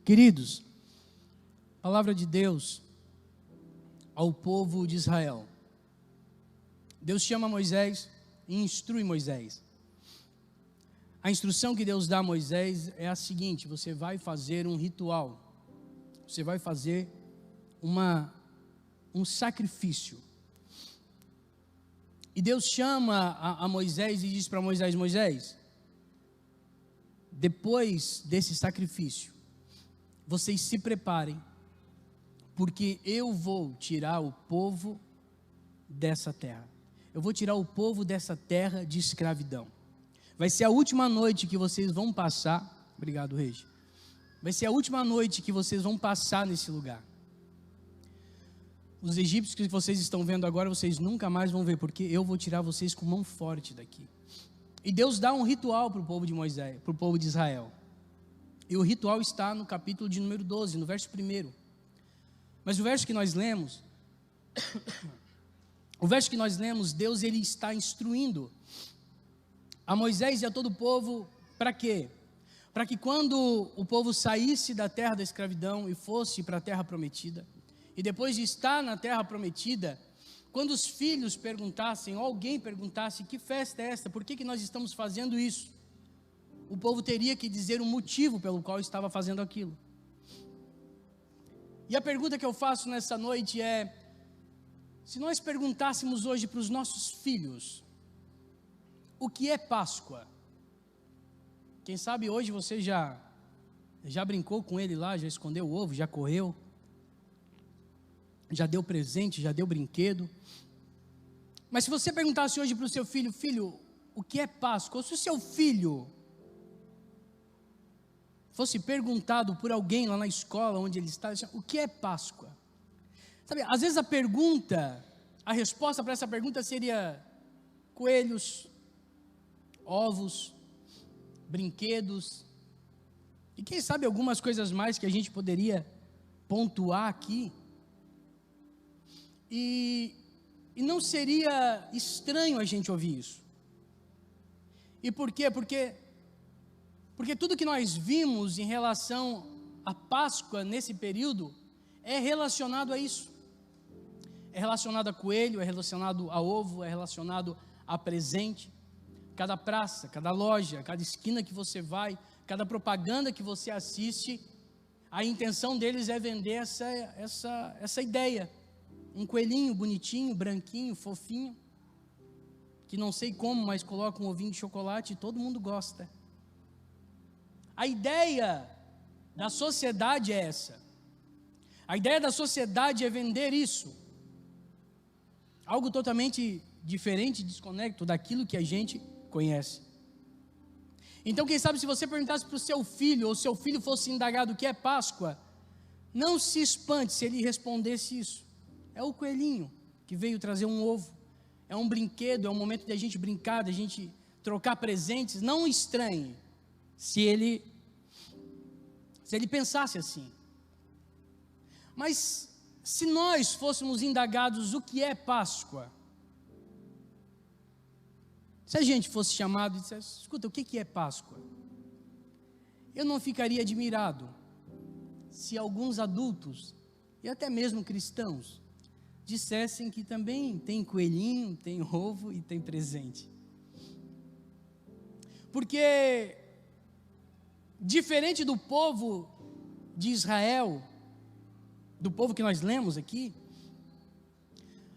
Queridos, palavra de Deus ao povo de Israel. Deus chama Moisés e instrui Moisés. A instrução que Deus dá a Moisés é a seguinte: você vai fazer um ritual, você vai fazer um sacrifício. E Deus chama a Moisés e diz para Moisés: Moisés, depois desse sacrifício, vocês se preparem, porque eu vou tirar o povo dessa terra. Eu vou tirar o povo dessa terra de escravidão. Vai ser a última noite que vocês vão passar. Obrigado, Regi. Vai ser a última noite que vocês vão passar nesse lugar. Os egípcios que vocês estão vendo agora, vocês nunca mais vão ver, porque eu vou tirar vocês com mão forte daqui. E Deus dá um ritual para o povo de Moisés, para o povo de Israel. E o ritual está no capítulo de número 12, no verso 1. Mas o verso que nós lemos, Deus ele está instruindo a Moisés e a todo o povo, para quê? Para que quando o povo saísse da terra da escravidão e fosse para a terra prometida, e depois de estar na terra prometida, quando os filhos perguntassem, ou alguém perguntasse: que festa é esta? Por que nós estamos fazendo isso? O povo teria que dizer o motivo pelo qual estava fazendo aquilo. E a pergunta que eu faço nessa noite é: se nós perguntássemos hoje para os nossos filhos, o que é Páscoa? Quem sabe hoje você já brincou com ele lá, já escondeu o ovo, já correu, já deu presente, já deu brinquedo. Mas se você perguntasse hoje para o seu filho: filho, o que é Páscoa? Ou se o seu filho fosse perguntado por alguém lá na escola onde ele está, o que é Páscoa? Sabe, às vezes a resposta para essa pergunta seria coelhos, ovos, brinquedos, e quem sabe algumas coisas mais que a gente poderia pontuar aqui. E não seria estranho a gente ouvir isso. E por quê? Porque tudo que nós vimos em relação à Páscoa nesse período é relacionado a isso. É relacionado a coelho, é relacionado a ovo, é relacionado a presente. Cada praça, cada loja, cada esquina que você vai, cada propaganda que você assiste, a intenção deles é vender essa ideia. Um coelhinho bonitinho, branquinho, fofinho, que não sei como, mas coloca um ovinho de chocolate e todo mundo gosta. A ideia da sociedade é essa. A ideia da sociedade é vender isso. Algo totalmente diferente, desconecto daquilo que a gente conhece. Então, quem sabe, se você perguntasse para o seu filho, ou seu filho fosse indagado o que é Páscoa, não se espante se ele respondesse isso. É o coelhinho que veio trazer um ovo, é um brinquedo, é um momento de a gente brincar, de a gente trocar presentes. Não estranhe se ele pensasse assim. Mas se nós fôssemos indagados o que é Páscoa, se a gente fosse chamado e dissesse: escuta, o que é Páscoa? Eu não ficaria admirado se alguns adultos, e até mesmo cristãos, dissessem que também tem coelhinho, tem ovo e tem presente. Porque, diferente do povo de Israel, do povo que nós lemos aqui,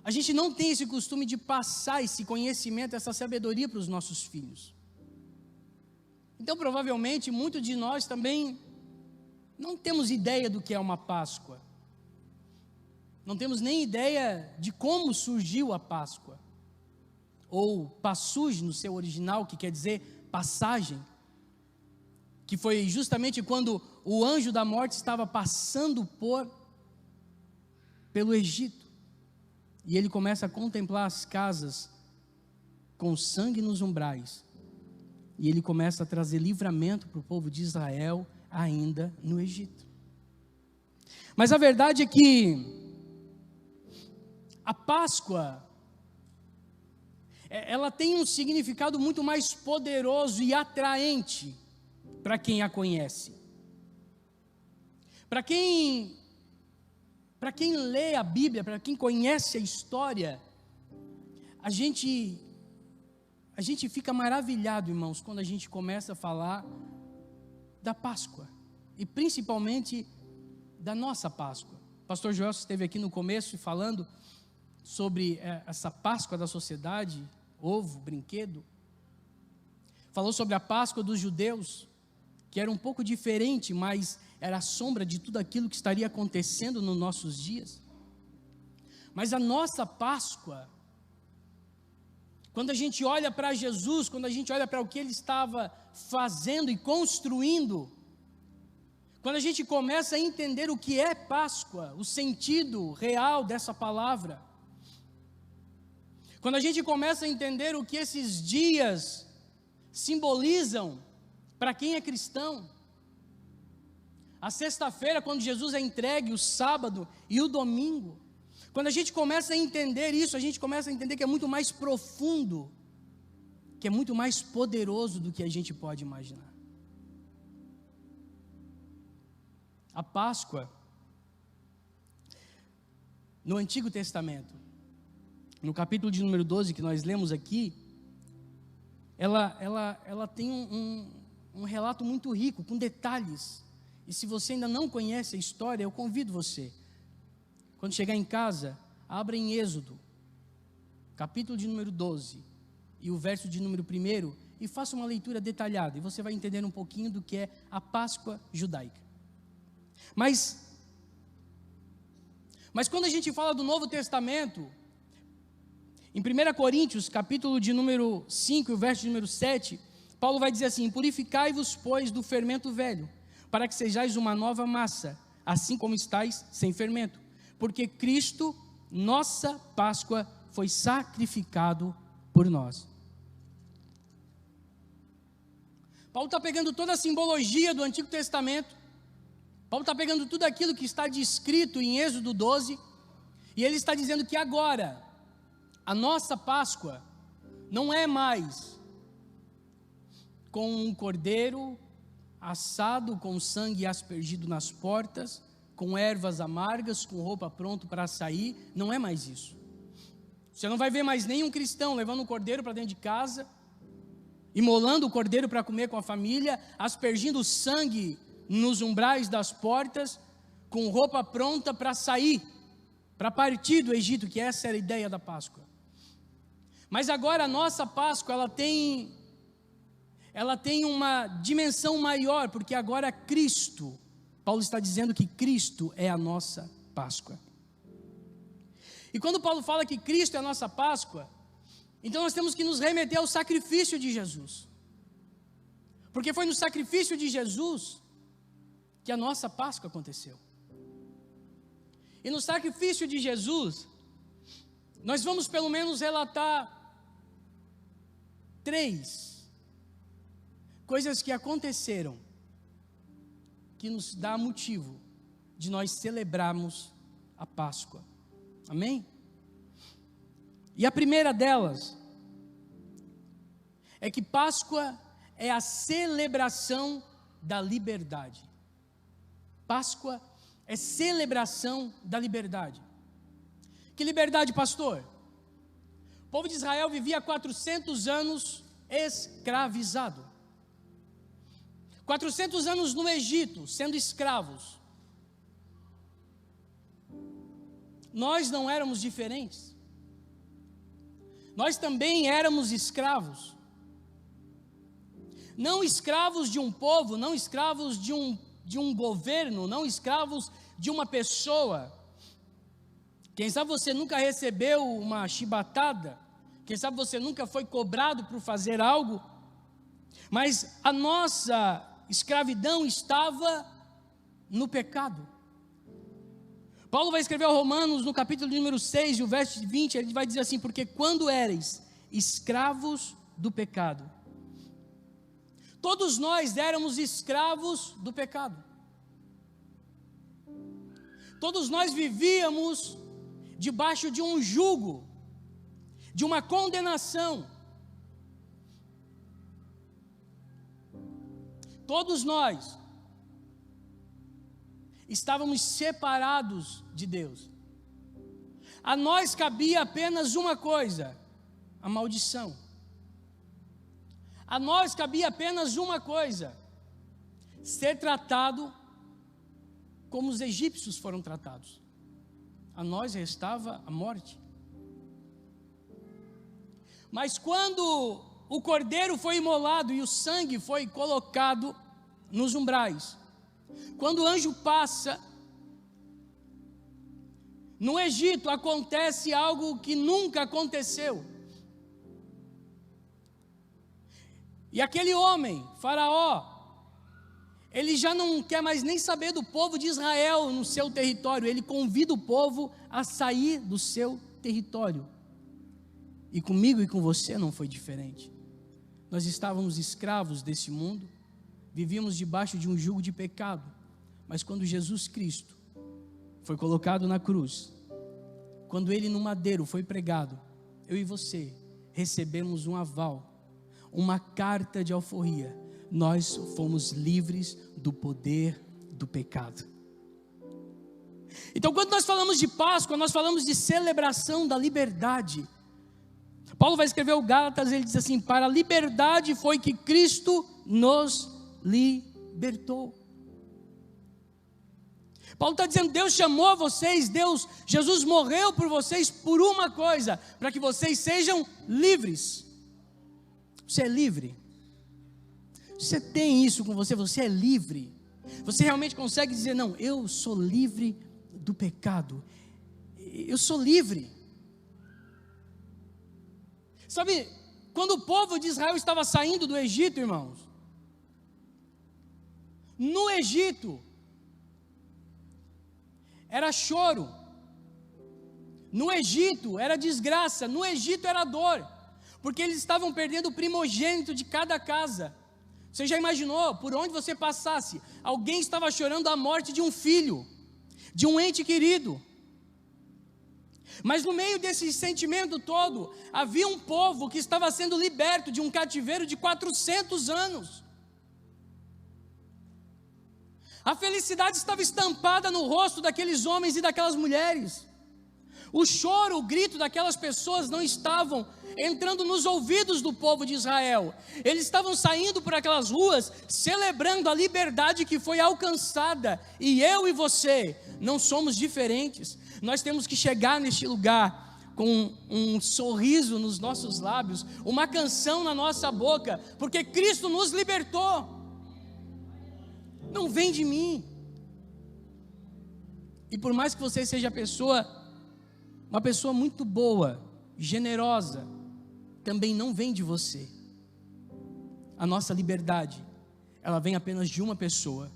a gente não tem esse costume de passar esse conhecimento, essa sabedoria para os nossos filhos. Então, provavelmente, muitos de nós também não temos ideia do que é uma Páscoa. Não temos nem ideia de como surgiu a Páscoa, ou passuge no seu original, que quer dizer passagem, que foi justamente quando o anjo da morte estava passando pelo Egito, e ele começa a contemplar as casas com sangue nos umbrais, e ele começa a trazer livramento para o povo de Israel ainda no Egito. Mas a verdade é que a Páscoa, ela tem um significado muito mais poderoso e atraente para quem a conhece. Para quem lê a Bíblia, para quem conhece a história, a gente fica maravilhado, irmãos, quando a gente começa a falar da Páscoa, e principalmente da nossa Páscoa. O pastor Joel esteve aqui no começo falando sobre essa Páscoa da sociedade, ovo, brinquedo. Falou sobre a Páscoa dos judeus, que era um pouco diferente, mas era a sombra de tudo aquilo que estaria acontecendo nos nossos dias. Mas a nossa Páscoa, quando a gente olha para Jesus, quando a gente olha para o que Ele estava fazendo e construindo, quando a gente começa a entender o que é Páscoa, o sentido real dessa palavra, quando a gente começa a entender o que esses dias simbolizam para quem é cristão, a sexta-feira, quando Jesus é entregue, o sábado e o domingo, quando a gente começa a entender isso, a gente começa a entender que é muito mais profundo, que é muito mais poderoso do que a gente pode imaginar. A Páscoa, no Antigo Testamento, no capítulo de número 12 que nós lemos aqui, ela tem um relato muito rico, com detalhes. E se você ainda não conhece a história, eu convido você, quando chegar em casa, abra em Êxodo, capítulo de número 12, e o verso de número 1, e faça uma leitura detalhada, e você vai entender um pouquinho do que é a Páscoa judaica. Mas quando a gente fala do Novo Testamento, em 1 Coríntios, capítulo de número 5, o verso de número 7, Paulo vai dizer assim: purificai-vos, pois, do fermento velho, para que sejais uma nova massa, assim como estáis sem fermento, porque Cristo, nossa Páscoa, foi sacrificado por nós. Paulo está pegando toda a simbologia do Antigo Testamento, Paulo está pegando tudo aquilo que está descrito em Êxodo 12, e ele está dizendo que agora, a nossa Páscoa, não é mais com um cordeiro assado, com sangue aspergido nas portas, com ervas amargas, com roupa pronta para sair, não é mais isso. Você não vai ver mais nenhum cristão levando um cordeiro para dentro de casa, imolando o cordeiro para comer com a família, aspergindo sangue nos umbrais das portas, com roupa pronta para sair, para partir do Egito, que essa era a ideia da Páscoa. Mas agora a nossa Páscoa, ela tem uma dimensão maior, porque agora Cristo, Paulo está dizendo que Cristo é a nossa Páscoa. E quando Paulo fala que Cristo é a nossa Páscoa, então nós temos que nos remeter ao sacrifício de Jesus, porque foi no sacrifício de Jesus que a nossa Páscoa aconteceu. E no sacrifício de Jesus, nós vamos pelo menos relatar 3 coisas que aconteceram, que nos dá motivo de nós celebrarmos a Páscoa. Amém? E a primeira delas é que Páscoa é a celebração da liberdade. Páscoa é celebração da liberdade. Que liberdade, pastor? O povo de Israel vivia 400 anos escravizado. 400 anos no Egito, sendo escravos. Nós não éramos diferentes. Nós também éramos escravos. Não escravos de um povo, não escravos de um governo, não escravos de uma pessoa. Quem sabe você nunca recebeu uma chibatada, quem sabe você nunca foi cobrado por fazer algo, mas a nossa escravidão estava no pecado. Paulo vai escrever aos Romanos, no capítulo número 6, e o verso 20, ele vai dizer assim: porque quando éreis escravos do pecado, todos nós éramos escravos do pecado, todos nós vivíamos debaixo de um jugo, de uma condenação. Todos nós. estávamos separados de Deus. A nós cabia apenas uma coisa: a maldição. A nós cabia apenas uma coisa: ser tratado como os egípcios foram tratados. A nós restava a morte. Mas quando o cordeiro foi imolado e o sangue foi colocado nos umbrais, quando o anjo passa, no Egito acontece algo que nunca aconteceu. E aquele homem, Faraó, ele já não quer mais nem saber do povo de Israel no seu território. Ele convida o povo a sair do seu território. E comigo e com você não foi diferente. Nós estávamos escravos desse mundo, vivíamos debaixo de um jugo de pecado. Mas quando Jesus Cristo foi colocado na cruz, quando Ele no madeiro foi pregado, eu e você recebemos um aval, uma carta de alforria. Nós fomos livres do poder do pecado. Então, quando nós falamos de Páscoa, nós falamos de celebração da liberdade. Paulo vai escrever o Gálatas, ele diz assim: para a liberdade foi que Cristo nos libertou. Paulo está dizendo: Deus chamou vocês, Jesus morreu por vocês por uma coisa, para que vocês sejam livres. Você é livre? Você tem isso com você? Você é livre? Você realmente consegue dizer: não, eu sou livre do pecado, eu sou livre? Sabe, quando o povo de Israel estava saindo do Egito, irmãos, no Egito era choro, no Egito era desgraça, no Egito era dor, porque eles estavam perdendo o primogênito de cada casa. Você já imaginou, por onde você passasse, alguém estava chorando a morte de um filho, de um ente querido? Mas no meio desse sentimento todo, havia um povo que estava sendo liberto de um cativeiro de 400 anos. A felicidade estava estampada no rosto daqueles homens e daquelas mulheres. O choro, o grito daquelas pessoas não estavam entrando nos ouvidos do povo de Israel. Eles estavam saindo por aquelas ruas, celebrando a liberdade que foi alcançada. E eu e você não somos diferentes. Nós temos que chegar neste lugar com um sorriso nos nossos lábios, uma canção na nossa boca, porque Cristo nos libertou. Não vem de mim. E por mais que você seja uma pessoa muito boa, generosa, também não vem de você. A nossa liberdade, ela vem apenas de uma pessoa.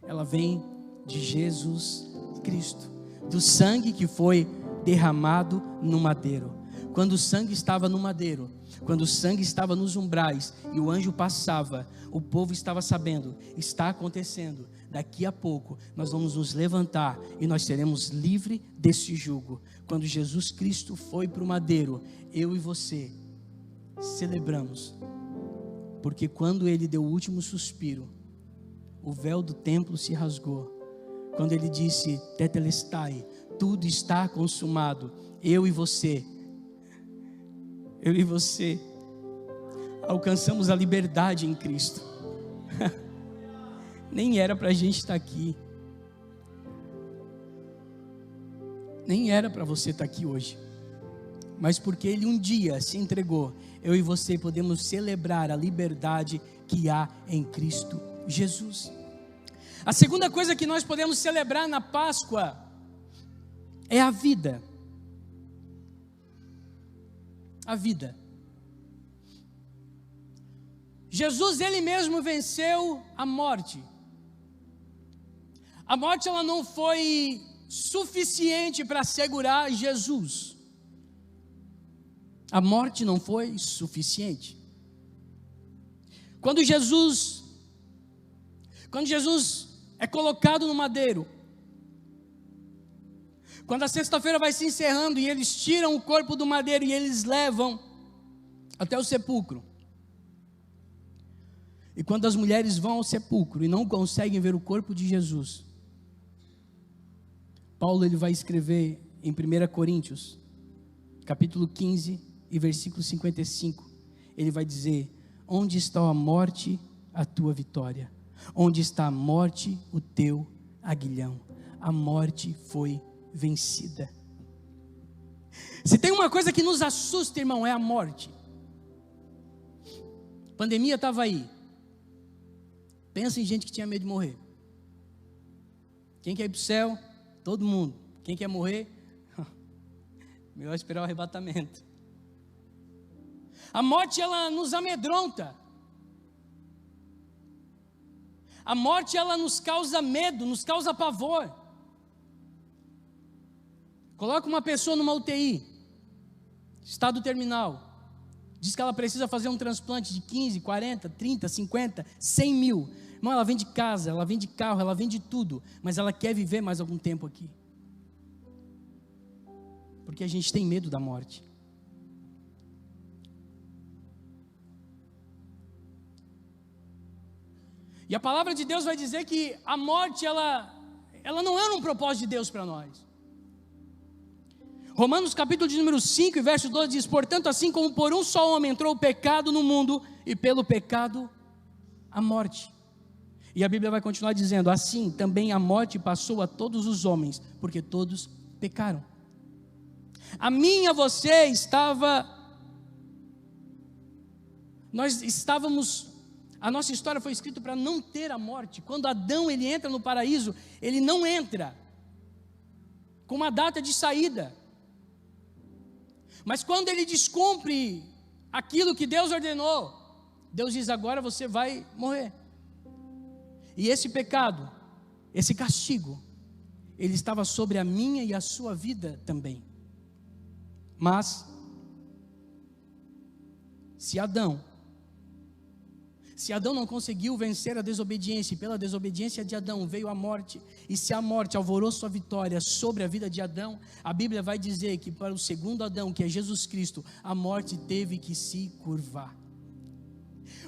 Ela vem de Jesus Cristo, do sangue que foi derramado no madeiro. Quando o sangue estava no madeiro, quando o sangue estava nos umbrais e o anjo passava, o povo estava sabendo: está acontecendo, daqui a pouco nós vamos nos levantar e nós seremos livres desse jugo. Quando Jesus Cristo foi para o madeiro, eu e você celebramos, porque quando Ele deu o último suspiro, o véu do templo se rasgou. Quando Ele disse: tetelestai, tudo está consumado, eu e você alcançamos a liberdade em Cristo. Nem era para a gente estar aqui, nem era para você estar aqui hoje, mas porque Ele um dia se entregou, eu e você podemos celebrar a liberdade que há em Cristo Jesus. A segunda coisa que nós podemos celebrar na Páscoa é a vida. A vida. Jesus, Ele mesmo venceu a morte. A morte, ela não foi suficiente para segurar Jesus. A morte não foi suficiente. Quando Jesus é colocado no madeiro, quando a sexta-feira vai se encerrando e eles tiram o corpo do madeiro e eles levam até o sepulcro, e quando as mulheres vão ao sepulcro e não conseguem ver o corpo de Jesus, Paulo ele vai escrever em 1 Coríntios, capítulo 15 e versículo 55. Ele vai dizer: onde está a morte, a tua vitória? Onde está a morte, o teu aguilhão? A morte foi vencida. Se tem uma coisa que nos assusta, irmão, é a morte. A pandemia estava aí. Pensa em gente que tinha medo de morrer. Quem quer ir para o céu? Todo mundo. Quem quer morrer? Melhor esperar o arrebatamento. A morte, ela nos amedronta. A morte, ela nos causa medo, nos causa pavor. Coloca uma pessoa numa UTI, estado terminal. Diz que ela precisa fazer um transplante de 15, 40, 30, 50, 100 mil. Irmão, ela vende casa, ela vende carro, ela vende tudo. Mas ela quer viver mais algum tempo aqui. Porque a gente tem medo da morte. E a palavra de Deus vai dizer que a morte, ela não era um propósito de Deus para nós. Romanos capítulo de número 5 e verso 12 diz: portanto, assim como por um só homem entrou o pecado no mundo, e pelo pecado a morte. E a Bíblia vai continuar dizendo: assim também a morte passou a todos os homens, porque todos pecaram. A mim e a você a nossa história foi escrita para não ter a morte. Quando Adão ele entra no paraíso, ele não entra com uma data de saída. Mas quando ele descumpre aquilo que Deus ordenou, Deus diz: agora você vai morrer. E esse pecado, esse castigo, ele estava sobre a minha e a sua vida também. Mas, se Adão não conseguiu vencer a desobediência, e pela desobediência de Adão veio a morte, e se a morte alvorou sua vitória sobre a vida de Adão, a Bíblia vai dizer que para o segundo Adão, que é Jesus Cristo, a morte teve que se curvar.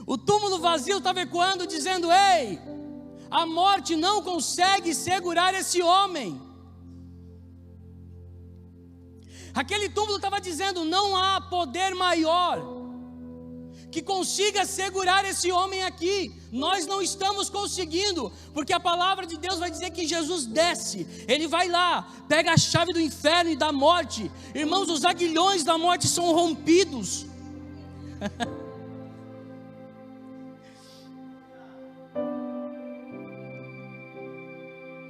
O túmulo vazio estava ecoando, dizendo: ei, a morte não consegue segurar esse homem. Aquele túmulo estava dizendo: não há poder maior que consiga segurar esse homem aqui. Nós não estamos conseguindo, porque a palavra de Deus vai dizer que Jesus desce, ele vai lá, pega a chave do inferno e da morte. Irmãos, os aguilhões da morte são rompidos.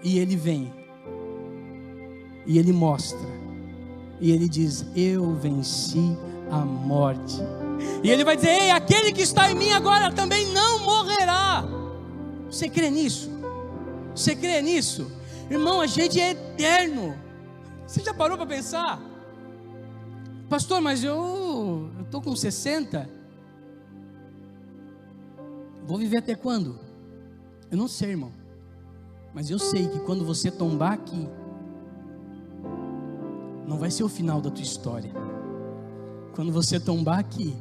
E ele vem, e ele mostra, e ele diz: eu venci a morte. E ele vai dizer: ei, aquele que está em mim agora também não morrerá. Você crê nisso? Você crê nisso? Irmão, a gente é eterno. Você já parou para pensar? Pastor, mas eu estou com 60. Vou viver até quando? Eu não sei, irmão. Mas eu sei que quando você tombar aqui, não vai ser o final da tua história. Quando você tombar aqui,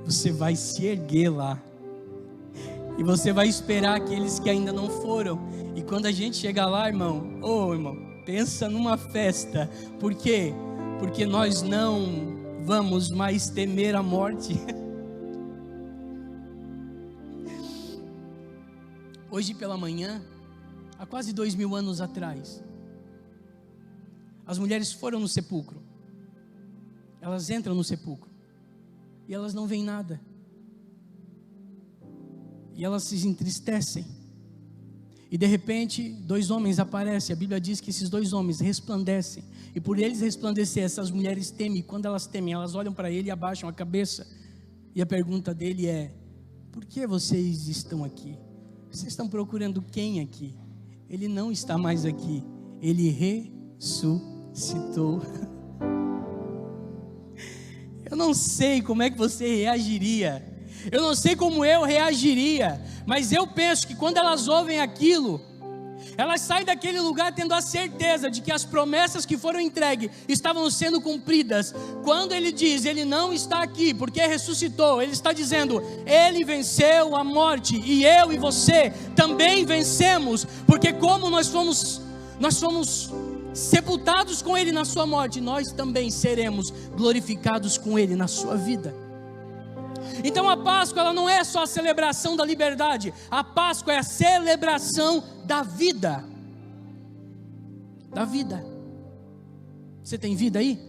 você vai se erguer lá, e você vai esperar aqueles que ainda não foram. E quando a gente chegar lá, irmão, irmão, pensa numa festa. Por quê? Porque nós não vamos mais temer a morte. Hoje pela manhã, há quase 2000 anos atrás, as mulheres foram no sepulcro. Elas entram no sepulcro e elas não veem nada, e elas se entristecem. E de repente 2 homens aparecem. A Bíblia diz que esses 2 homens resplandecem, e por eles resplandecer, essas mulheres temem. E quando elas temem, elas olham para ele e abaixam a cabeça. E a pergunta dele é: por que vocês estão aqui? Vocês estão procurando quem aqui? Ele não está mais aqui, ele ressuscitou. Eu não sei como é que você reagiria, eu não sei como eu reagiria, mas eu penso que quando elas ouvem aquilo, elas saem daquele lugar tendo a certeza de que as promessas que foram entregues estavam sendo cumpridas. Quando ele diz: ele não está aqui porque ressuscitou, ele está dizendo: ele venceu a morte, e eu e você também vencemos, porque como nós nós somos sepultados com Ele na sua morte, nós também seremos glorificados com Ele na sua vida. Então a Páscoa, ela não é só a celebração da liberdade, a Páscoa é a celebração da vida. Da vida. Você tem vida aí?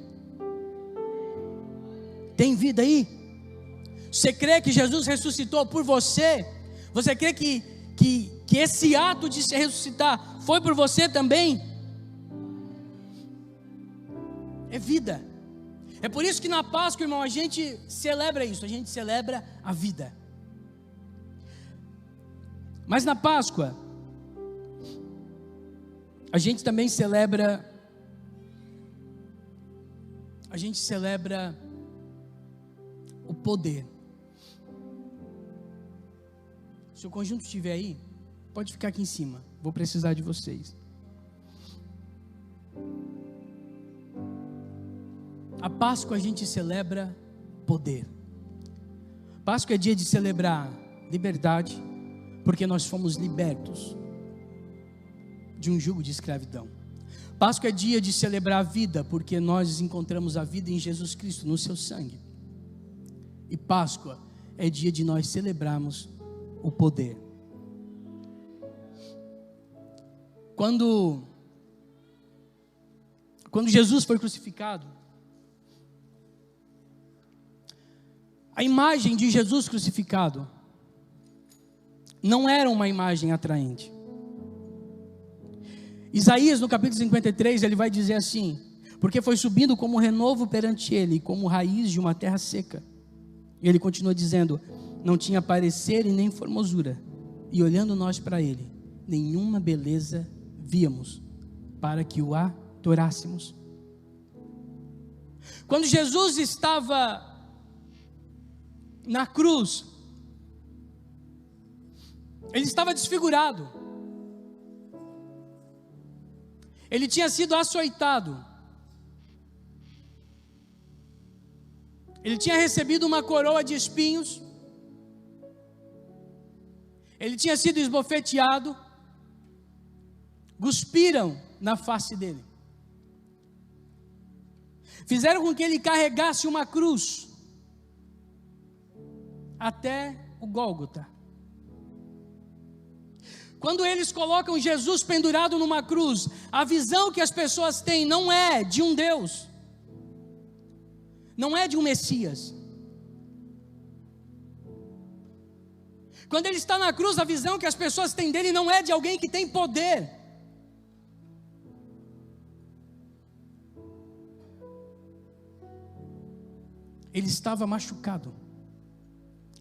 Tem vida aí? Você crê que Jesus ressuscitou por você? Você crê que esse ato de se ressuscitar foi por você também? É vida. É por isso que na Páscoa, irmão, a gente celebra isso, a gente celebra a vida. Mas na Páscoa, a gente também celebra, o poder. Se o conjunto estiver aí, pode ficar aqui em cima, vou precisar de vocês. A Páscoa a gente celebra poder. Páscoa é dia de celebrar liberdade, porque nós fomos libertos de um jugo de escravidão. Páscoa é dia de celebrar a vida, porque nós encontramos a vida em Jesus Cristo, no seu sangue. E Páscoa é dia de nós celebrarmos o poder. Quando Jesus foi crucificado, a imagem de Jesus crucificado não era uma imagem atraente. Isaías, no capítulo 53, ele vai dizer assim: porque foi subindo como renovo perante ele, como raiz de uma terra seca. E ele continua dizendo: não tinha parecer e nem formosura, e olhando nós para ele, nenhuma beleza víamos, para que o adorássemos. Quando Jesus estava na cruz, ele estava desfigurado, ele tinha sido açoitado, ele tinha recebido uma coroa de espinhos, ele tinha sido esbofeteado, cuspiram na face dele, fizeram com que ele carregasse uma cruz até o Gólgota. Quando eles colocam Jesus pendurado numa cruz, a visão que as pessoas têm não é de um Deus, não é de um Messias. Quando ele está na cruz, a visão que as pessoas têm dele não é de alguém que tem poder. Ele estava machucado,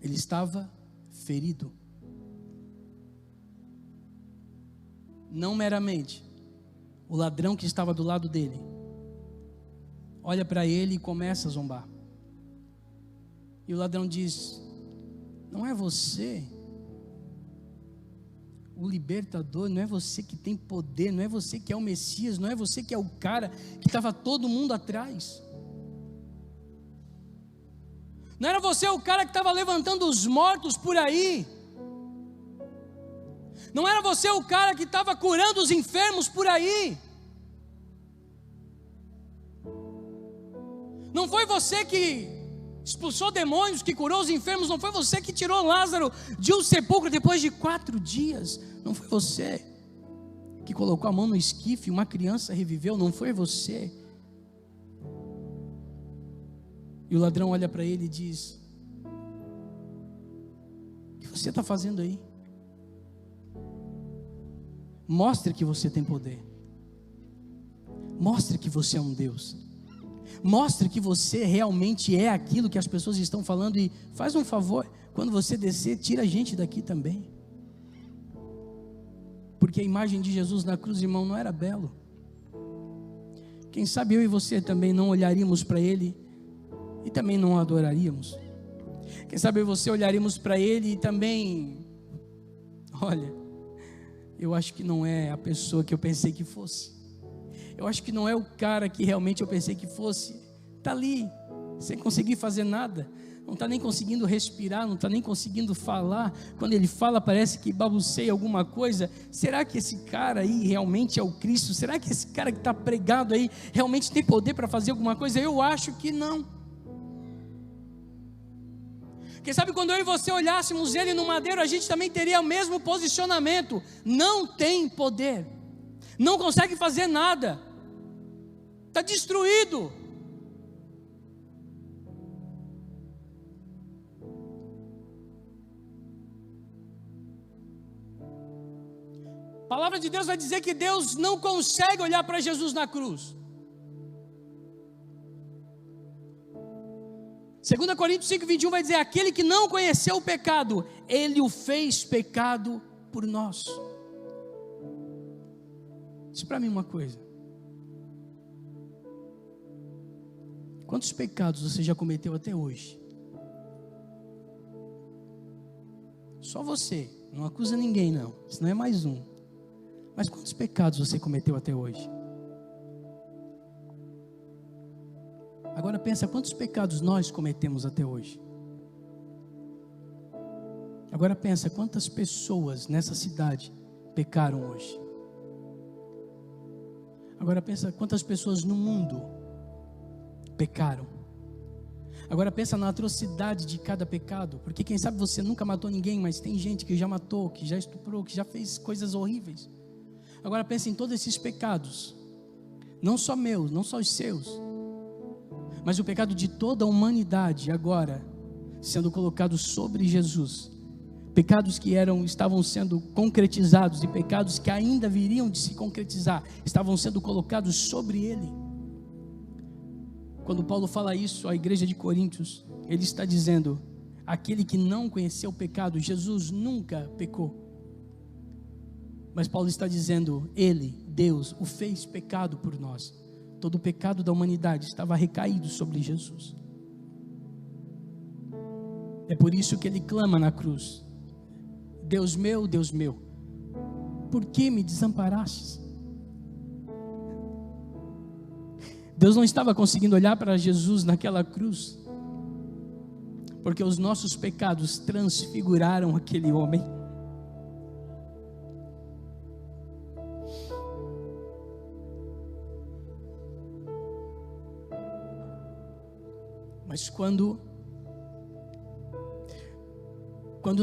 ele estava ferido. Não meramente o ladrão que estava do lado dele olha para ele e começa a zombar. E o ladrão diz: não é você o libertador, não é você que tem poder, não é você que é o Messias, não é você que é o cara que estava todo mundo atrás. Não era você o cara que estava levantando os mortos por aí. Não era você o cara que estava curando os enfermos por aí. Não foi você que expulsou demônios, que curou os enfermos. Não foi você que tirou Lázaro de um sepulcro depois de 4 dias. Não foi você que colocou a mão no esquife e uma criança reviveu. Não foi você. E o ladrão olha para ele e diz: o que você está fazendo aí? Mostre que você tem poder. Mostre que você é um Deus. Mostre que você realmente é aquilo que as pessoas estão falando. E faz um favor, quando você descer, tira a gente daqui também. Porque a imagem de Jesus na cruz, irmão, não era belo. Quem sabe eu e você também não olharíamos para ele e também não adoraríamos. Quem sabe você olharíamos para ele e também, olha, eu acho que não é a pessoa que eu pensei que fosse. Eu acho que não é o cara que realmente eu pensei que fosse. Está ali, sem conseguir fazer nada. não está nem conseguindo respirar, não está nem conseguindo falar. Quando ele fala, parece que babuceia alguma coisa. Será que esse cara aí realmente é o Cristo? Será que esse cara que está pregado aí realmente tem poder para fazer alguma coisa? Eu acho que não. Quem sabe quando eu e você olhássemos ele no madeiro, a gente também teria o mesmo posicionamento. Não tem poder, não consegue fazer nada, está destruído. A palavra de Deus vai dizer que Deus não consegue olhar para Jesus na cruz. 2 Coríntios 5:21 vai dizer: aquele que não conheceu o pecado, ele o fez pecado por nós. Diz para mim uma coisa: quantos pecados você já cometeu até hoje? Só você, não acusa ninguém não, senão é mais um. Mas quantos pecados você cometeu até hoje? Agora pensa, quantos pecados nós cometemos até hoje? Agora pensa, quantas pessoas nessa cidade pecaram hoje? Agora pensa, quantas pessoas no mundo pecaram? Agora pensa na atrocidade de cada pecado, porque quem sabe você nunca matou ninguém, mas tem gente que já matou, que já estuprou, que já fez coisas horríveis. Agora pensa em todos esses pecados, não só meus, não só os seus, mas o pecado de toda a humanidade agora sendo colocado sobre Jesus. Pecados que estavam sendo concretizados e pecados que ainda viriam de se concretizar, estavam sendo colocados sobre ele. Quando Paulo fala isso à igreja de Coríntios, ele está dizendo: aquele que não conheceu o pecado, Jesus nunca pecou. Mas Paulo está dizendo, ele, Deus, o fez pecado por nós. Todo o pecado da humanidade estava recaído sobre Jesus. É por isso que ele clama na cruz: Deus meu, por que me desamparastes? Deus não estava conseguindo olhar para Jesus naquela cruz, porque os nossos pecados transfiguraram aquele homem. Mas quando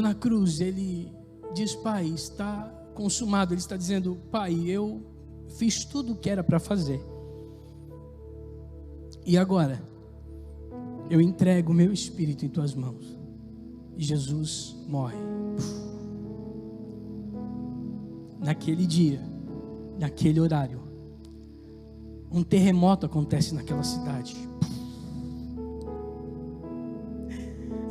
na cruz ele diz: Pai, está consumado, ele está dizendo: Pai, eu fiz tudo o que era para fazer, e agora eu entrego o meu espírito em tuas mãos. E Jesus morre. Naquele dia, naquele horário, um terremoto acontece naquela cidade.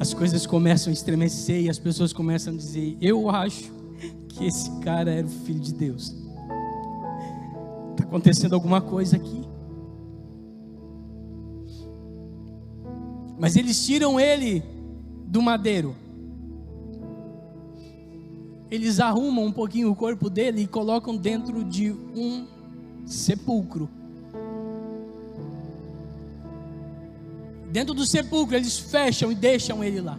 As coisas começam a estremecer e as pessoas começam a dizer: eu acho que esse cara era o Filho de Deus. Está acontecendo alguma coisa aqui. Mas eles tiram ele do madeiro. Eles arrumam um pouquinho o corpo dele e colocam dentro de um sepulcro. Dentro do sepulcro eles fecham e deixam ele lá.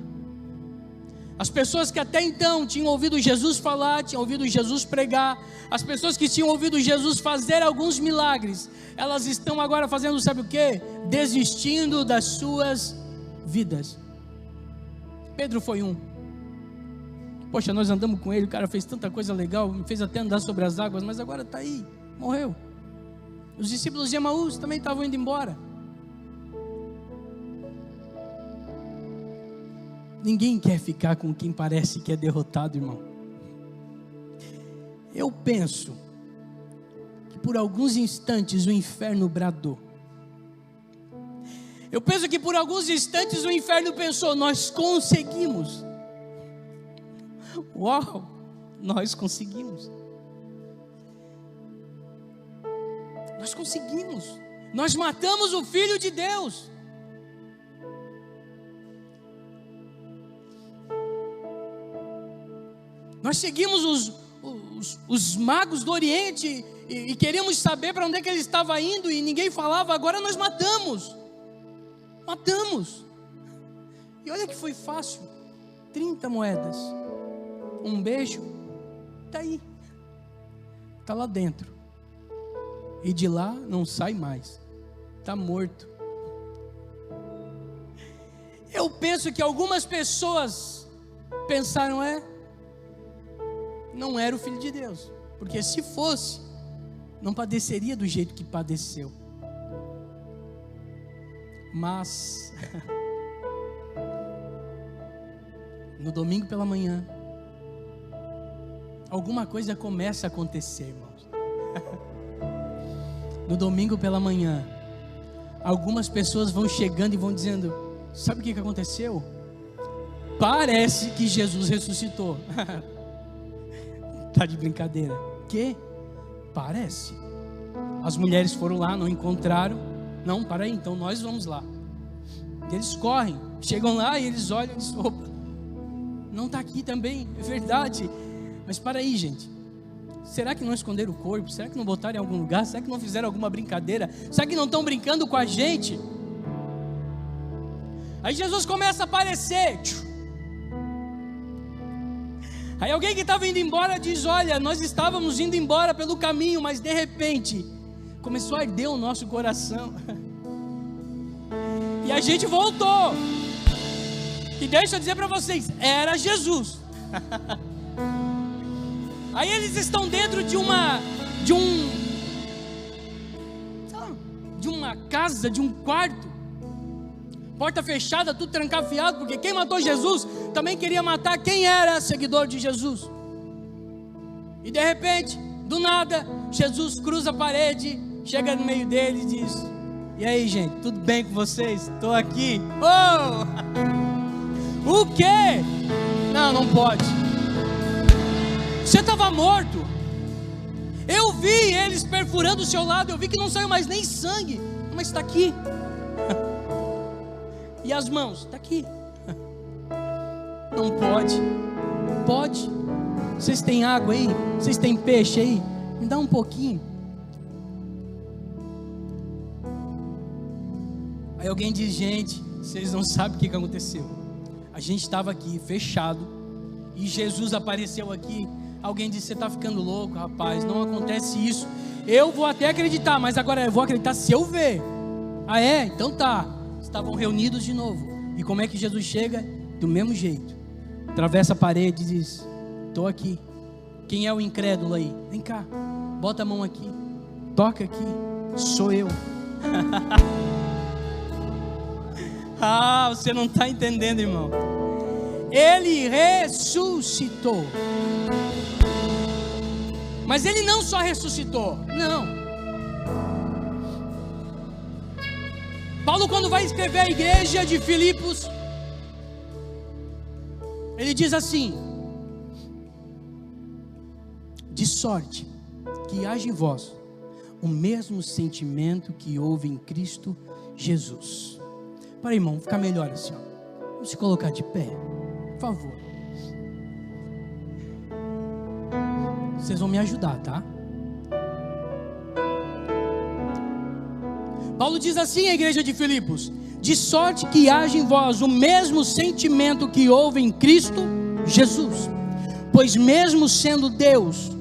As pessoas que até então tinham ouvido Jesus falar, tinham ouvido Jesus pregar, as pessoas que tinham ouvido Jesus fazer alguns milagres, elas estão agora fazendo, sabe o quê? Desistindo das suas vidas. Pedro foi um. Poxa, nós andamos com ele, o cara fez tanta coisa legal, me fez até andar sobre as águas, mas agora está aí, morreu. Os discípulos de Emaús também estavam indo embora. Ninguém quer ficar com quem parece que é derrotado, irmão. Eu penso que por alguns instantes o inferno bradou. Eu penso que por alguns instantes o inferno pensou: nós conseguimos. Uau, nós conseguimos. Nós conseguimos. Nós matamos o Filho de Deus. Nós seguimos os magos do Oriente e queríamos saber para onde é que ele estava indo e ninguém falava. Agora nós matamos. E olha que foi fácil, 30 moedas, um beijo, está aí, está lá dentro, e de lá não sai mais, está morto. Eu penso que algumas pessoas pensaram, não era o Filho de Deus, porque se fosse, não padeceria do jeito que padeceu. Mas no domingo pela manhã, alguma coisa começa a acontecer, irmãos. No domingo pela manhã, algumas pessoas vão chegando e vão dizendo: sabe o que aconteceu? Parece que Jesus ressuscitou. Tá de brincadeira? Que? Parece. As mulheres foram lá, não encontraram. Não, para aí, então nós vamos lá. Eles correm, chegam lá e eles olham e dizem: opa, não está aqui também, é verdade. Mas para aí, gente, será que não esconderam o corpo? Será que não botaram em algum lugar? Será que não fizeram alguma brincadeira? Será que não estão brincando com a gente? Aí Jesus começa a aparecer. Aí alguém que estava indo embora diz: olha, nós estávamos indo embora pelo caminho, mas de repente começou a arder o nosso coração e a gente voltou. E deixa eu dizer para vocês, era Jesus. Aí eles estão dentro de uma casa, de um quarto, porta fechada, tudo trancafiado, porque quem matou Jesus também queria matar quem era seguidor de Jesus. E de repente, do nada, Jesus cruza a parede, chega no meio deles e diz: e aí, gente, tudo bem com vocês? Estou aqui. Oh! O quê? Não pode. Você estava morto. Eu vi eles perfurando o seu lado, eu vi que não saiu mais nem sangue, mas está aqui. E as mãos? Está aqui. Não pode. Pode. Vocês têm água aí? Vocês têm peixe aí? Me dá um pouquinho. Aí alguém diz: gente, vocês não sabem o que aconteceu. A gente estava aqui fechado e Jesus apareceu aqui. Alguém disse: você está ficando louco, rapaz, não acontece isso. Eu vou até acreditar, mas agora eu vou acreditar se eu ver. Ah, é? Então tá. Estavam reunidos de novo. E como é que Jesus chega? Do mesmo jeito. Atravessa a parede e diz: estou aqui. Quem é o incrédulo aí? Vem cá, bota a mão aqui, toca aqui, sou eu. Ah, você não está entendendo, irmão. Ele ressuscitou. Mas ele não só ressuscitou, não. Paulo, quando vai escrever a igreja de Filipos, ele diz assim: de sorte que haja em vós o mesmo sentimento que houve em Cristo Jesus. Para, irmão, ficar melhor assim, ó. Vamos se colocar de pé, por favor. Vocês vão me ajudar, tá? Paulo diz assim à igreja de Filipos: de sorte que haja em vós o mesmo sentimento que houve em Cristo Jesus, pois mesmo sendo Deus,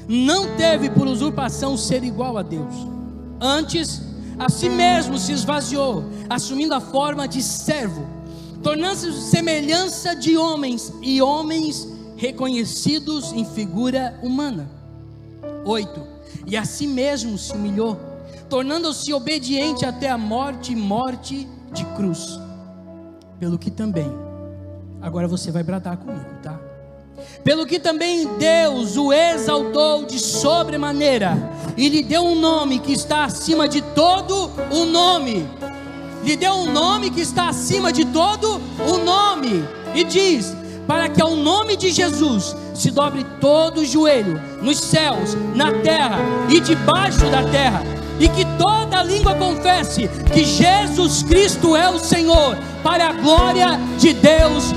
não teve por usurpação ser igual a Deus. Antes, a si mesmo se esvaziou, assumindo a forma de servo, tornando-se semelhança de homens, e homens reconhecidos em figura humana. 8. E a si mesmo se humilhou, tornando-se obediente até a morte, morte de cruz. Pelo que também, agora você vai bradar comigo, tá? Pelo que também Deus o exaltou de sobremaneira, e lhe deu um nome que está acima de todo o nome. Lhe deu um nome que está acima de todo o nome. E diz: para que ao nome de Jesus se dobre todo o joelho, nos céus, na terra e debaixo da terra, e que toda língua confesse que Jesus Cristo é o Senhor, para a glória de Deus